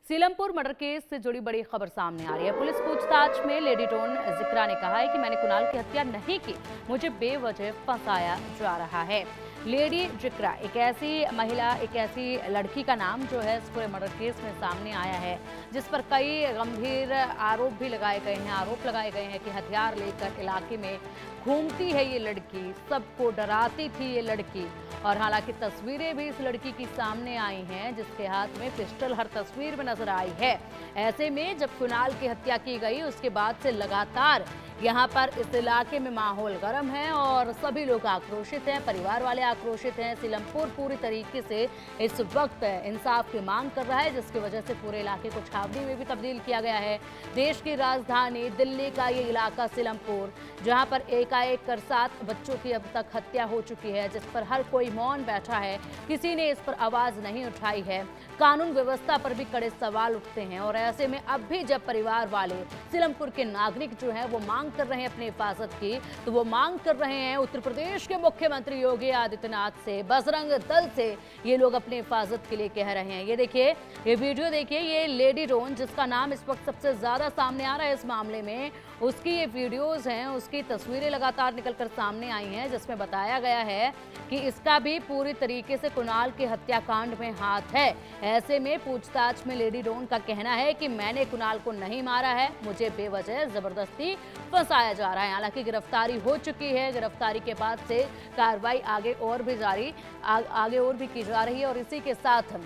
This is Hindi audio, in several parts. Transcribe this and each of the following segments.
सीलमपुर मर्डर केस से जुड़ी बड़ी खबर सामने आ रही है। पुलिस पूछताछ में लेडी डॉन जिक्रा ने कहा है कि मैंने कुणाल की हत्या नहीं की, मुझे बेवजह फंसाया जा रहा है। लेडी जिक्रा एक ऐसी महिला, एक ऐसी लड़की का नाम जो है इस पूरे मर्डर केस में सामने आया है, जिस पर कई गंभीर आरोप भी लगाए गए हैं। आरोप लगाए गए हैं कि हथियार लेकर इलाके में घूमती है ये लड़की, सबको डराती थी ये लड़की। और हालांकि तस्वीरें भी इस लड़की की सामने आई हैं, जिसके हाथ में पिस्टल हर तस्वीर में नजर आई है। ऐसे में जब कुणाल की हत्या की गई उसके बाद से लगातार यहाँ पर इस इलाके में माहौल गर्म है और सभी लोग आक्रोशित हैं, परिवार वाले आक्रोशित हैं। सीलमपुर पूरी तरीके से इस वक्त इंसाफ की मांग कर रहा है, जिसकी वजह से पूरे इलाके को छावनी में भी तब्दील किया गया है। देश की राजधानी दिल्ली का ये इलाका सीलमपुर, जहाँ पर एकाएक कर 7 बच्चों की अब तक हत्या हो चुकी है, जिस पर हर कोई मौन बैठा है, किसी ने इस पर आवाज नहीं उठाई है। कानून व्यवस्था पर भी कड़े सवाल उठते हैं और ऐसे में अब भी जब परिवार वाले, सीलमपुर के नागरिक जो हैं वो मांग कर रहे हैं अपनी हिफाजत की, तो वो मांग कर रहे हैं उत्तर प्रदेश के मुख्यमंत्री योगी आदित्यनाथ से, बजरंग दल से। ये लोग अपनी हिफाजत के लिए कह रहे हैं। ये देखिए, ये वीडियो देखिए, ये लेडी डॉन जिसका नाम इस वक्त सबसे ज्यादा सामने आ रहा है इस मामले में, उसकी ये वीडियोज हैं, उसकी तस्वीरें लगातार निकलकर सामने आई हैं, जिसमें बताया गया है कि इसका भी पूरी तरीके से कुणाल के हत्याकांड में हाथ है। ऐसे में पूछताछ में लेडी डॉन का कहना है कि मैंने कुणाल को नहीं मारा है, मुझे बेवजह जबरदस्ती फंसाया जा रहा है। हालांकि गिरफ्तारी हो चुकी है, गिरफ्तारी के बाद से कार्रवाई आगे और भी की जा रही है और इसी के साथ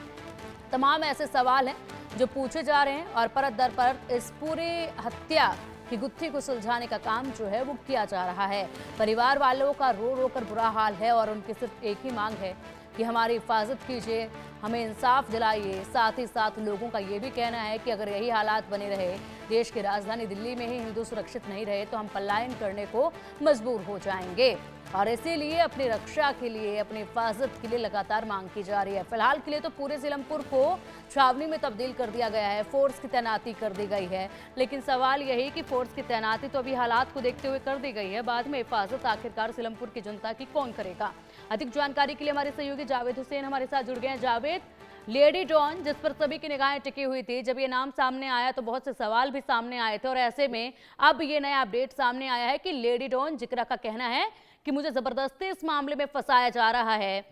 तमाम ऐसे सवाल हैं जो पूछे जा रहे हैं और परत दर पर इस पूरी हत्या की गुत्थी को सुलझाने का काम जो है वो किया जा रहा है। परिवार वालों का रो रो कर बुरा हाल है और उनकी सिर्फ एक ही मांग है कि हमारी हिफाजत कीजिए, हमें इंसाफ दिलाइए। साथ ही साथ लोगों का ये भी कहना है कि अगर यही हालात बने रहे, देश की राजधानी दिल्ली में ही हिंदू सुरक्षित नहीं रहे, तो हम पलायन करने को मजबूर हो जाएंगे। और इसीलिए अपनी रक्षा के लिए, अपनी हिफाजत के लिए लगातार मांग की जा रही है। फिलहाल के लिए तो पूरे सीलमपुर को छावनी में तब्दील कर दिया गया है, फोर्स की तैनाती कर दी गई है। लेकिन सवाल यही कि फोर्स की तैनाती तो अभी हालात को देखते हुए कर दी गई है, बाद में हिफाजत आखिरकार सीलमपुर की जनता की कौन करेगा? अधिक जानकारी के लिए हमारे सहयोगी जावेद हुसैन हमारे साथ जुड़ गए हैं। जावेद, लेडी डॉन जिस पर सभी की निगाहें टिकी हुई थी, जब ये नाम सामने आया तो बहुत से सवाल भी सामने आए थे और ऐसे में अब ये नया अपडेट सामने आया है कि लेडी डॉन जिक्रा का कहना है कि मुझे जबरदस्ती इस मामले में फंसाया जा रहा है,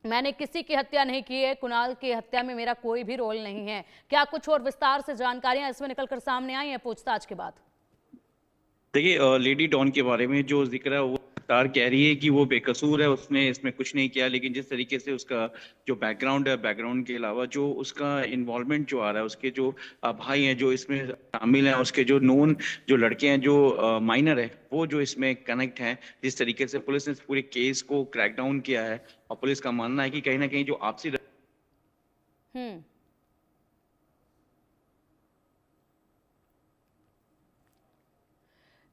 मैंने किसी की हत्या नहीं की है, कुणाल की हत्या में मेरा कोई भी रोल नहीं है। क्या कुछ और विस्तार से जानकारियां इसमें निकलकर सामने आई हैं पूछताछ के बाद? देखिए, लेडी डॉन के बारे में जो जिक्र है वो तार कह रही है कि वो बेकसूर है, उसने इसमें कुछ नहीं किया। लेकिन जिस तरीके से उसका जो बैकग्राउंड है, बैकग्राउंड के अलावा जो उसका इन्वॉल्वमेंट जो आ रहा है, उसके जो भाई हैं जो इसमें शामिल हैं, उसके जो नोन जो लड़के हैं जो माइनर है, वो जो इसमें कनेक्ट हैं, जिस तरीके से पुलिस ने इस पूरे केस को क्रैकडाउन किया है और पुलिस का मानना है कि कहीं ना कहीं जो आपसी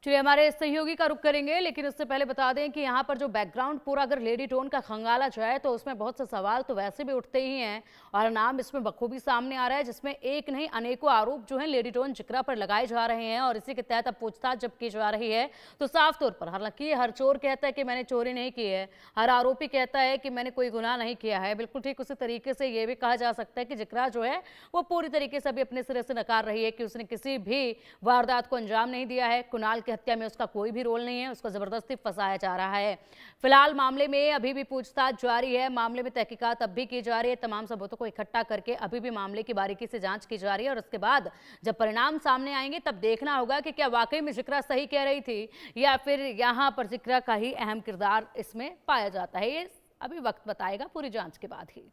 चलिए, हमारे सहयोगी का रुख करेंगे, लेकिन उससे पहले बता दें कि यहाँ पर जो बैकग्राउंड पूरा अगर लेडी डॉन का खंगाला जाए तो उसमें बहुत से सवाल तो वैसे भी उठते ही हैं और नाम इसमें बखूबी सामने आ रहा है, जिसमें एक नहीं अनेकों आरोप जो हैं लेडी डॉन जिक्रा पर लगाए जा रहे हैं। और इसी के तहत अब पूछताछ जब की जा रही है तो साफ तौर पर, हालांकि हर चोर कहता है कि मैंने चोरी नहीं की है, हर आरोपी कहता है कि मैंने कोई गुनाह नहीं किया है, बिल्कुल ठीक उसी तरीके से ये भी कहा जा सकता है कि जिक्रा जो है वो पूरी तरीके से अभी अपने सिरे से नकार रही है कि उसने किसी भी वारदात को अंजाम नहीं दिया है। कुणाल की हत्या में उसका कोई भी रोल नहीं है, उसको जबरदस्ती फंसाया जा रहा है। फिलहाल मामले में अभी भी पूछताछ जारी है, मामले में तहकीकात अब भी की जा रही है, तमाम सबूतों को इकट्ठा करके अभी भी मामले की बारीकी से जांच की जा रही है और उसके बाद जब परिणाम सामने आएंगे तब देखना होगा कि क्या वाकई में जिक्रा सही कह रही थी या फिर यहां पर जिक्रा का ही अहम किरदार इसमें पाया जाता है। ये अभी वक्त बताएगा, पूरी जांच के बाद ही।